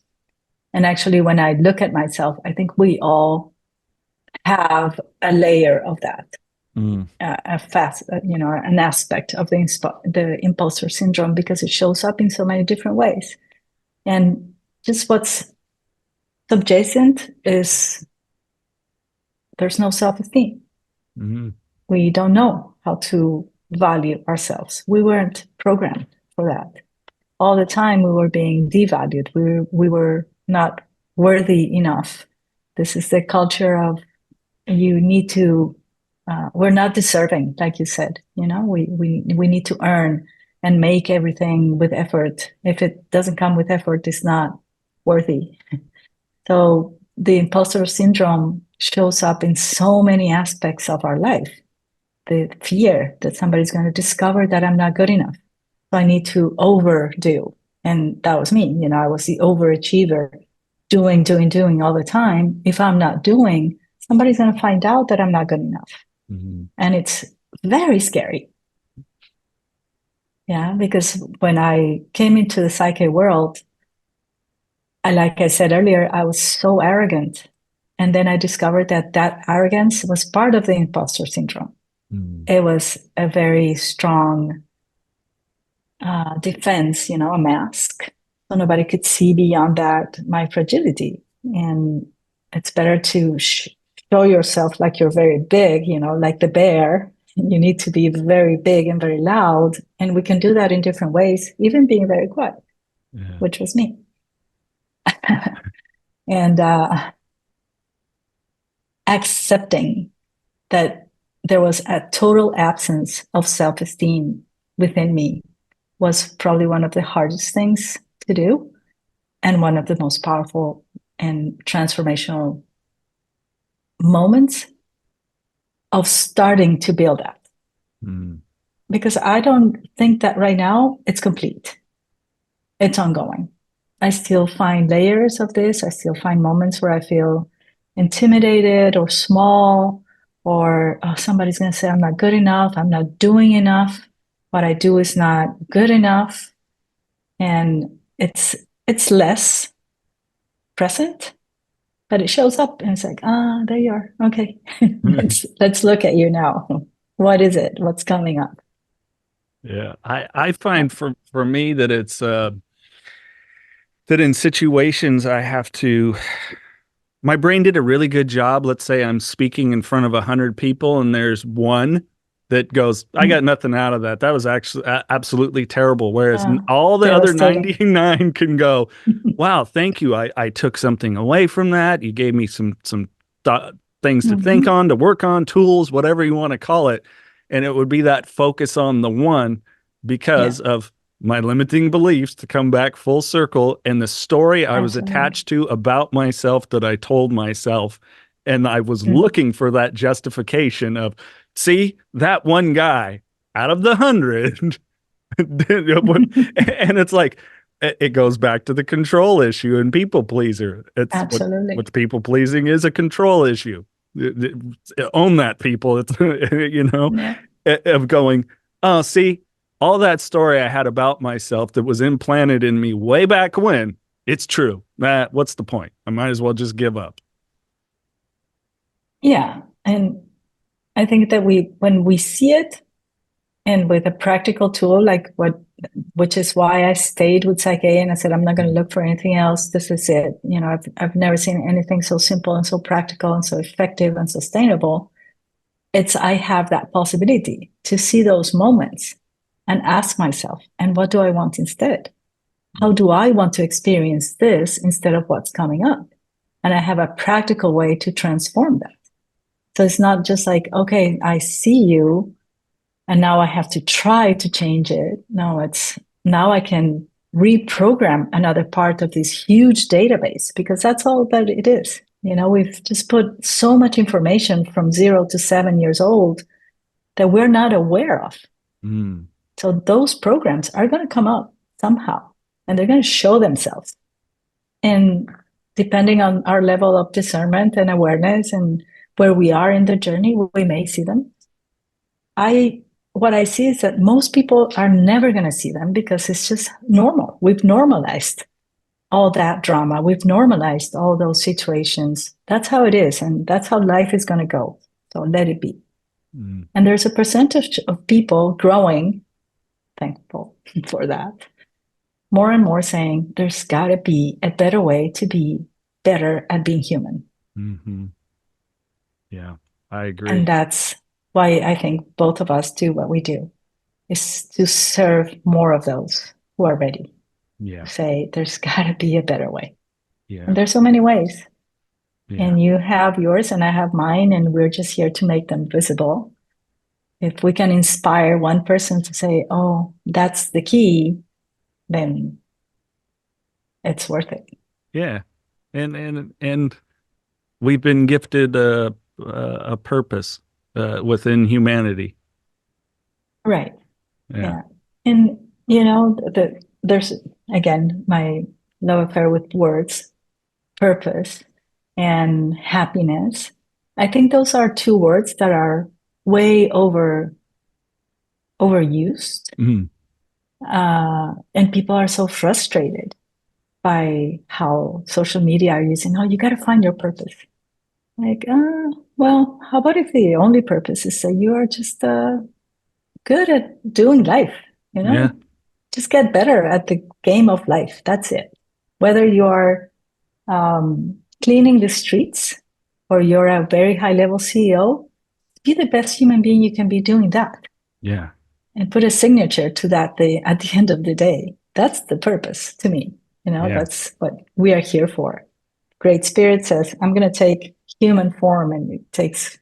And actually, when I look at myself, I think we all have a layer of that, an aspect of the imposter syndrome, because it shows up in so many different ways. And just what's subjacent is there's no self-esteem. Mm-hmm. We don't know how to value ourselves. We weren't programmed for that. All the time we were being devalued. We were not worthy enough. This is the culture of you need to, we're not deserving, like you said, we need to earn and make everything with effort. If it doesn't come with effort, it's not worthy. So the imposter syndrome shows up in so many aspects of our life. The fear that somebody's going to discover that I'm not good enough. So I need to overdo. And that was me. I was the overachiever, doing all the time. If I'm not doing, somebody's going to find out that I'm not good enough. Mm-hmm. And it's very scary. Yeah, because when I came into the psyche world, like I said earlier, I was so arrogant. And then I discovered that that arrogance was part of the imposter syndrome. It was a very strong defense, a mask. So nobody could see beyond that, my fragility. And it's better to show yourself like you're very big, like the bear. You need to be very big and very loud. And we can do that in different ways, even being very quiet, which was me. And accepting that there was a total absence of self-esteem within me was probably one of the hardest things to do and one of the most powerful and transformational moments of starting to build that. Because I don't think that right now it's complete. It's ongoing. I still find layers of this. I still find moments where I feel intimidated or small, or somebody's going to say, I'm not good enough. I'm not doing enough. What I do is not good enough. And it's less present, but it shows up and it's like, there you are. Okay. let's look at you now. What is it? What's coming up? Yeah. I find for me that it's that in situations I have to, my brain did a really good job. Let's say I'm speaking in front of 100 people and there's one that goes, I got nothing out of that. That was actually absolutely terrible. Whereas all the other 99 can go, wow, thank you. I took something away from that. You gave me some things to think on, to work on, tools, whatever you want to call it. And it would be that focus on the one because of my limiting beliefs, to come back full circle, and the story I was attached to about myself that I told myself. And I was looking for that justification of, see, that one guy out of the 100. And it's like, it goes back to the control issue and people pleaser. It's what people pleasing is, a control issue. Own that, people. It's, of going, oh, see, all that story I had about myself that was implanted in me way back when, it's true. What's the point? I might as well just give up. Yeah. And I think that when we see it, and with a practical tool which is why I stayed with Psych-K and I said, I'm not going to look for anything else. This is it. I've never seen anything so simple and so practical and so effective and sustainable. I have that possibility to see those moments and ask myself, and what do I want instead? How do I want to experience this instead of what's coming up? And I have a practical way to transform that. So it's not just like, okay, I see you, and now I have to try to change it. No, it's now I can reprogram another part of this huge database, because that's all that it is. We've just put so much information from 0 to 7 years old that we're not aware of. So those programs are going to come up somehow, and they're going to show themselves. And depending on our level of discernment and awareness and where we are in the journey, we may see them. What I see is that most people are never going to see them because it's just normal. We've normalized all that drama. We've normalized all those situations. That's how it is. And that's how life is going to go. So let it be. And there's a percentage of people growing, thankful for that, more and more saying there's got to be a better way to be better at being human. Yeah, I agree. And that's why I think both of us do what we do, is to serve more of those who are ready. Say there's got to be a better way. And there's so many ways. And you have yours and I have mine, and we're just here to make them visible. If we can inspire one person to say, oh, that's the key, then it's worth it. Yeah. And we've been gifted a purpose within humanity. Right. Yeah. And, there's, again, my love affair with words, purpose and happiness. I think those are two words that are way overused. And people are so frustrated by how social media are using, oh, you got to find your purpose. Like, well, how about if the only purpose is that you are just good at doing life, Yeah. Just get better at the game of life. That's it. Whether you're cleaning the streets or you're a very high level CEO, be the best human being you can be doing that. Yeah. And put a signature to that at the end of the day. That's the purpose to me. That's what we are here for. Great Spirit says, I'm going to take human form, and it takes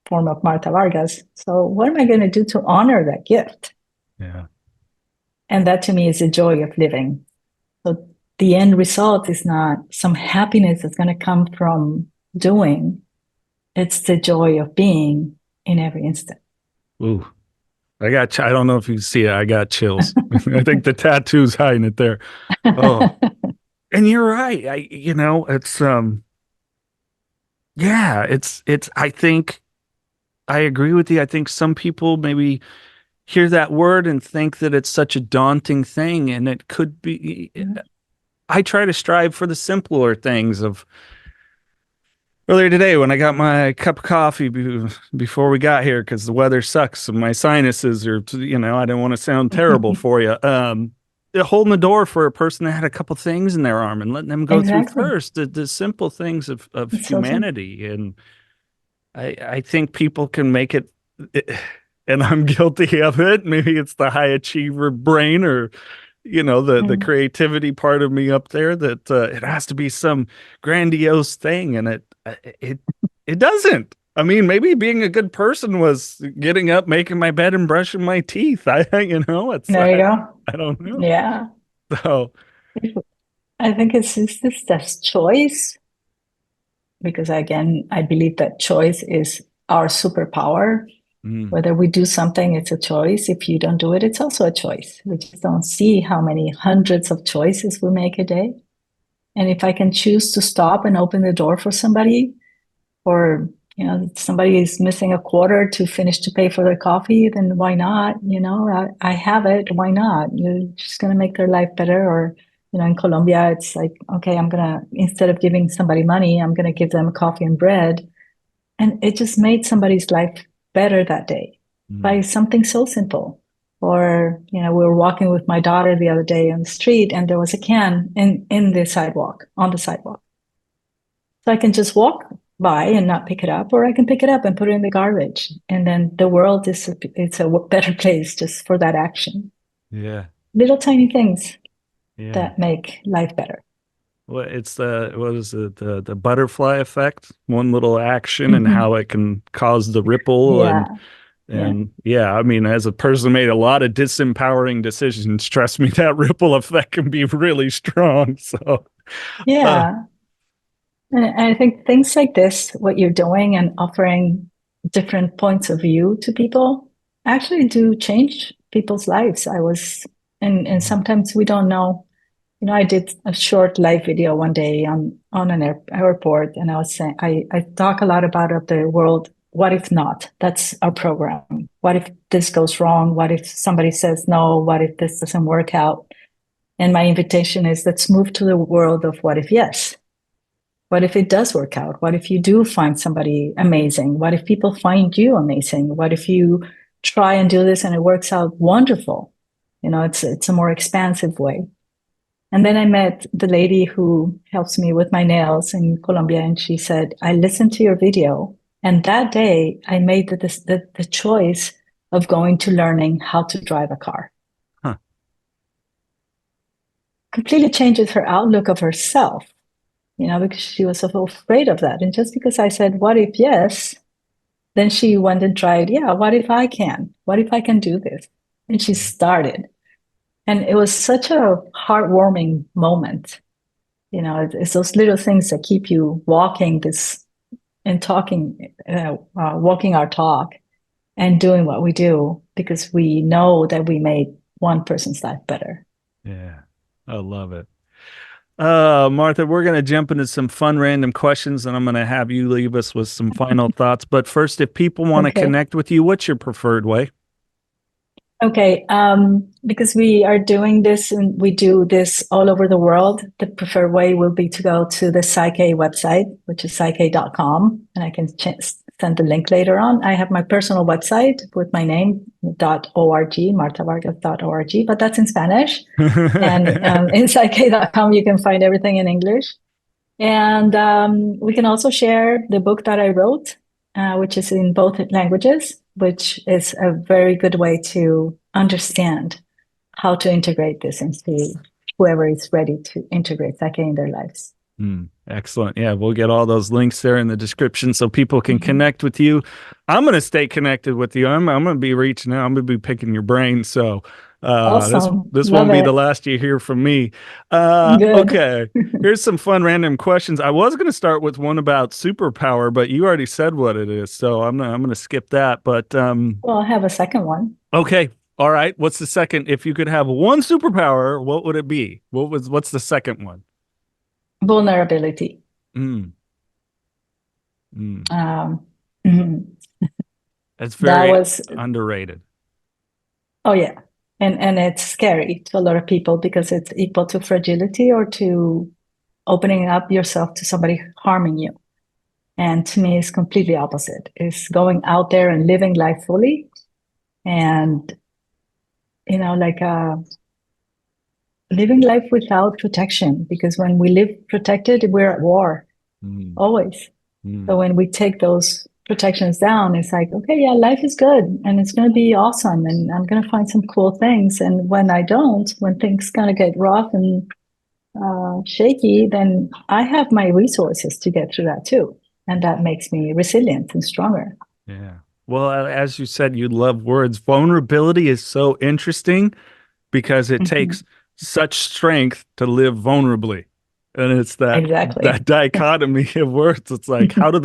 form of Martha Vargas. So what am I going to do to honor that gift? Yeah. And that to me is the joy of living. So the end result is not some happiness that's going to come from doing. It's the joy of being in every instant. Ooh. I don't know if you see it. I got chills. I think the tattoo's hiding it there. Oh, and you're right. It's, yeah, I think I agree with you. I think some people maybe hear that word and think that it's such a daunting thing, and it could be. I try to strive for the simpler things of earlier today when I got my cup of coffee before we got here, because the weather sucks and my sinuses are, I don't want to sound terrible for you. Holding the door for a person that had a couple things in their arm and letting them go through first, the simple things of humanity. And I think people can make it, and I'm guilty of it. Maybe it's the high achiever brain, or the creativity part of me up there, that it has to be some grandiose thing, and it doesn't. I mean, maybe being a good person was getting up, making my bed, and brushing my teeth. There you go. I don't know. Yeah. So I think it's just this choice, because again, I believe that choice is our superpower. Whether we do something, it's a choice. If you don't do it, it's also a choice. We just don't see how many hundreds of choices we make a day. And if I can choose to stop and open the door for somebody, or somebody is missing a quarter to finish to pay for their coffee, then why not? I have it. Why not? You're just going to make their life better. Or in Colombia, it's like, okay, instead of giving somebody money, I'm going to give them coffee and bread. And it just made somebody's life better that day by something so simple. Or, we were walking with my daughter the other day on the street, and there was a can on the sidewalk. So I can just walk by and not pick it up, or I can pick it up and put it in the garbage. And then the world it's a better place just for that action. Yeah. Little tiny things that make life better. Well, it's the butterfly effect, one little action and how it can cause the ripple. And I mean, as a person who made a lot of disempowering decisions, trust me, that ripple effect can be really strong. So and I think things like this, what you're doing and offering different points of view to people, actually do change people's lives. And sometimes we don't know. I did a short live video one day on an airport, and I was saying, I talk a lot about the world. What if not? That's our program. What if this goes wrong? What if somebody says no? What if this doesn't work out? And my invitation is, let's move to the world of what if yes. What if it does work out? What if you do find somebody amazing? What if people find you amazing? What if you try and do this and it works out wonderful? It's a more expansive way. And then I met the lady who helps me with my nails in Colombia, and she said, I listened to your video, and that day I made the choice of going to learning how to drive a car. Completely changes her outlook of herself, because she was so afraid of that. And just because I said, what if yes, then she went and tried, what if I can? What if I can do this? And she started. And it was such a heartwarming moment. It's those little things that keep you walking walking our talk and doing what we do, because we know that we made one person's life better. Yeah, I love it. Martha, we're going to jump into some fun random questions, and I'm going to have you leave us with some final thoughts. But first, if people want to connect with you, what's your preferred way? Okay, because we are doing this and we do this all over the world, the preferred way will be to go to the PSYCH-K website, which is psyk.com, and I can send the link later on. I have my personal website with my name, .org, martavargas.org, but that's in Spanish. And in psyk.com, you can find everything in English. And we can also share the book that I wrote, which is in both languages, which is a very good way to understand how to integrate this into whoever is ready to integrate PSYCH-K in their lives. Excellent. Yeah, we'll get all those links there in the description so people can connect with you. I'm going to stay connected with you. I'm going to be reaching out. I'm going to be picking your brain. So Awesome. this Love won't be it. the last you hear from me. Good. Okay. Here's some fun random questions. I was going to start with one about superpower, but you already said what it is. So I'm going to skip that. But Well, I have a second one. okay. All right. What's the second? If you could have one superpower, what would it be? What's the second one? Vulnerability. Mhm. Mhm. It's That very was, underrated. oh yeah. And it's scary to a lot of people because it's equal to fragility or to opening up yourself to somebody harming you. And to me, it's completely opposite. It's going out there and living life fully. And, like living life without protection. Because when we live protected, we're at war, always. So when we take those protections down, it's like, okay, yeah, life is good and it's going to be awesome. And I'm going to find some cool things. And when I don't, when things kind of get rough and shaky, then I have my resources to get through that too. And that makes me resilient and stronger. Yeah. Well, as you said, you love words. Vulnerability is so interesting because it takes such strength to live vulnerably. And it's Exactly. that dichotomy of words. It's like, how do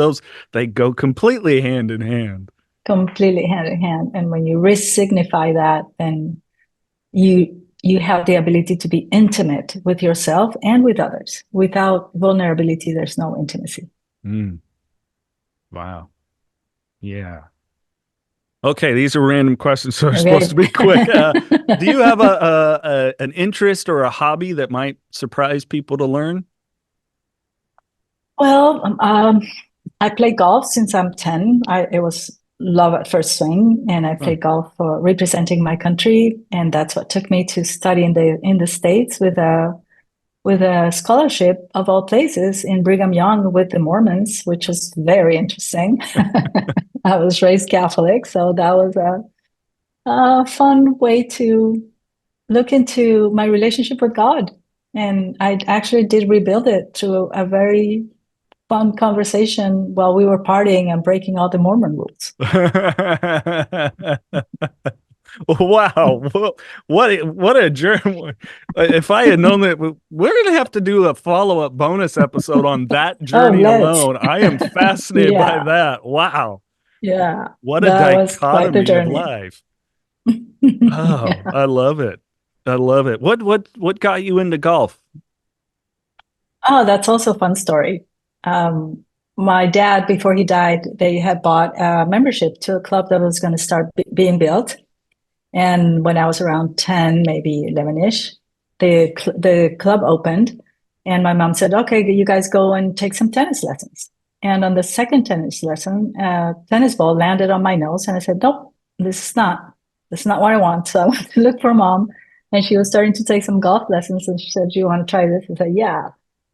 they go completely hand in hand? Completely hand in hand. And when you re-signify that, then you have the ability to be intimate with yourself and with others. Without vulnerability, there's no intimacy. Wow. Yeah. Okay, these are random questions, so they're Okay. supposed to be quick. Do you have an interest or a hobby that might surprise people to learn? Well, I play golf since I'm 10. It was love at first swing, and I played golf for representing my country, and that's what took me to study in the States with a scholarship of all places in Brigham Young with the Mormons, which was very interesting. I was raised Catholic, so that was a fun way to look into my relationship with God. And I actually did rebuild it through a very fun conversation while we were partying and breaking all the Mormon rules. Wow, what a journey! If I had known that, we're gonna have to do a follow-up bonus episode on that journey alone. I am fascinated by that. Wow, Yeah, what a that was quite the dichotomy of journey. life. Oh, Yeah. I love it. I love it. What got you into golf? Oh, that's also a fun story. My dad, before he died, they had bought a membership to a club that was going to start being built. And when I was around 10, maybe 11-ish, the club opened. And my mom said, okay, you guys go and take some tennis lessons. And on the second tennis lesson, tennis ball landed on my nose. And I said, nope, this is not what I want. So I went to look for mom. And she was starting to take some golf lessons. And she said, do you want to try this? I said, yeah.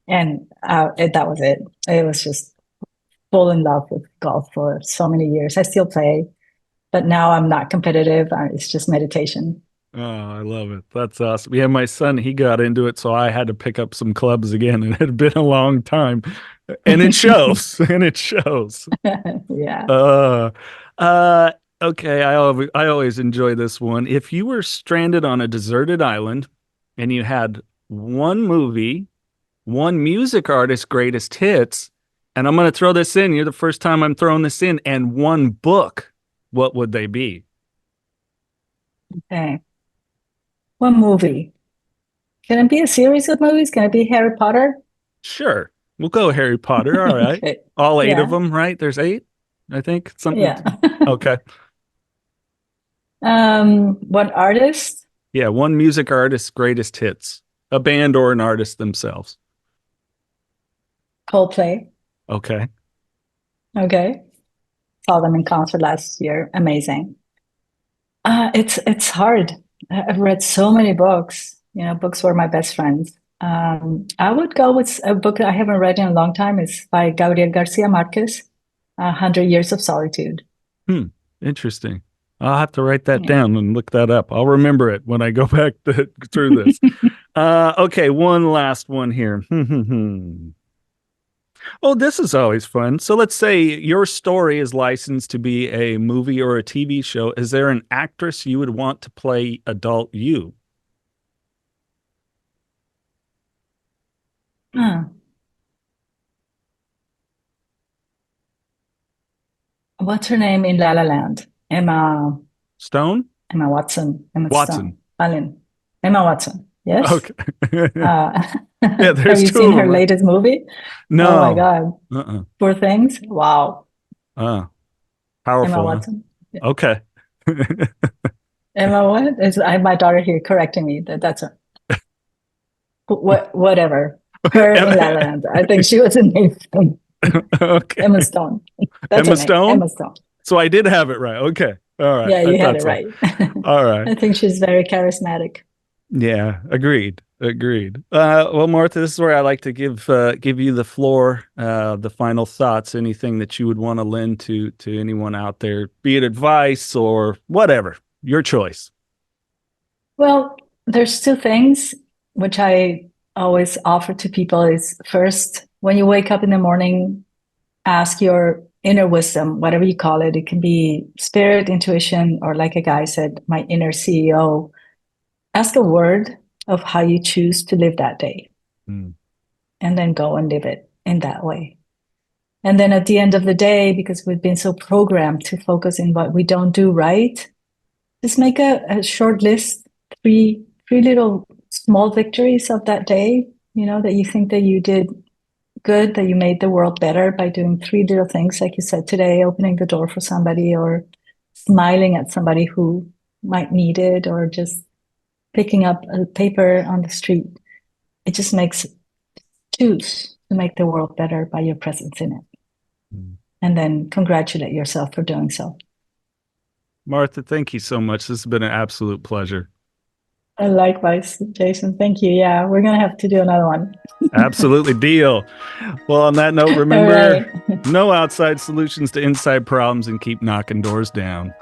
And that was it. It was just fall in love with golf for so many years. I still play, but now I'm not competitive. It's just meditation. Oh, I love it. That's awesome. Yeah, my son, he got into it, so I had to pick up some clubs again, and it had been a long time. And it shows. And it shows. Yeah. Okay, I always enjoy this one. If you were stranded on a deserted island and you had one movie, one music artist's greatest hits, and I'm going to throw this in, you're the first time I'm throwing this in, and one book, what would they be? Okay. One movie. Can it be a series of movies? Can it be Harry Potter? Sure. We'll go Harry Potter. All right. Okay. All 8 Yeah. of them, right? There's 8, I think. Something. Yeah. Okay. What artist? Yeah, one music artist's greatest hits. A band or an artist themselves. Coldplay. Okay. Okay. Saw them in concert last year. Amazing. It's hard. I've read so many books. Books were my best friends. I would go with a book I haven't read in a long time. It's by Gabriel Garcia Marquez, 100 Years of Solitude. Interesting. I'll have to write that Yeah. down and look that up. I'll remember it when I go back through this. Okay, one last one here. Oh, this is always fun. So let's say your story is licensed to be a movie or a TV show. Is there an actress you would want to play adult you? Huh. What's her name in La La Land? Stone? Emma Watson. Emma Watson. Stone. Emma Watson. Yes. Okay. Uh, Yeah, there's have you two seen of her them. latest movie? No. Oh my God. Uh-uh. Poor Things. Wow. Powerful. Emma Huh? Watson. Yeah. Okay. Emma what? My daughter here correcting me that's her. Whatever. Her in La La Land. I think she was amazing. Okay. Emma Stone. That's Emma her name. Stone? Emma Stone. So I did have it right. Okay. All right. Yeah, you I had it thought so. right. All right. I think she's very charismatic. Yeah, agreed. Well, Martha, this is where I like to give you the floor, the final thoughts, anything that you would want to lend to anyone out there, be it advice or whatever, your choice. Well, there's two things which I always offer to people is first, when you wake up in the morning, ask your inner wisdom, whatever you call it. It can be spirit, intuition, or like a guy said, my inner CEO. Ask a word of how you choose to live that day, and then go and live it in that way. And then at the end of the day, because we've been so programmed to focus in what we don't do right, just make a short list, three little small victories of that day, that you think that you did good, that you made the world better by doing three little things, like you said today, opening the door for somebody or smiling at somebody who might need it, or just picking up a paper on the street. It just choose to make the world better by your presence in it. And then congratulate yourself for doing so. Martha, thank you so much. This has been an absolute pleasure. Likewise, Jason. Thank you. Yeah, we're going to have to do another one. Absolutely. Deal. Well, on that note, remember, All right. no outside solutions to inside problems, and keep knocking doors down.